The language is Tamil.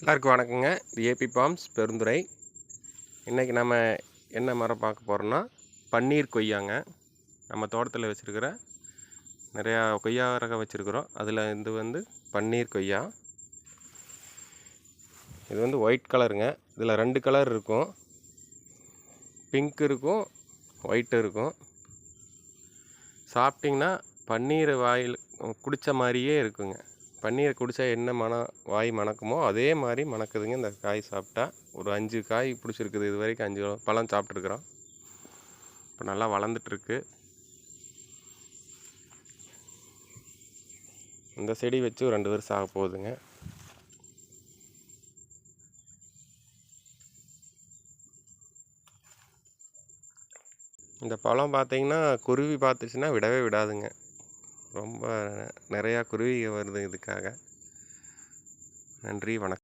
எல்லாருக்கும் வணக்கங்க. இது ஏபி பாம்ஸ் பெருந்துறை. இன்றைக்கி நம்ம என்ன மரம் பார்க்க போகிறோம்னா பன்னீர் கொய்யாங்க. நம்ம தோட்டத்தில் வச்சுருக்கிற நிறையா கொய்யா ரகம் வச்சுருக்குறோம். அதில் இது பன்னீர் கொய்யா. இது ஒயிட் கலருங்க. இதில் 2 கலர் இருக்கும். பிங்க் இருக்கும், ஒயிட் இருக்கும். சாப்பிட்டிங்கன்னா பன்னீர் வாயில் குடித்த மாதிரியே இருக்குங்க. பன்னீரை குடித்தா என்ன வாய் மணக்குமோ அதே மாதிரி மணக்குதுங்க. இந்த காய் சாப்பிட்டா ஒரு 5 காய் பிடிச்சிருக்குது. இது வரைக்கும் 5 பழம் சாப்பிட்ருக்குறோம். இப்போ நல்லா வளர்ந்துட்டுருக்கு. இந்த செடி வச்சு ஒரு 2 வருஷம் ஆக போகுதுங்க. இந்த பழம் பார்த்திங்கன்னா குருவி பார்த்துச்சுன்னா விடவே விடாதுங்க. ரொம்ப நிறையா குருவி வருது இதுக்காக. நன்றி, வணக்கம்.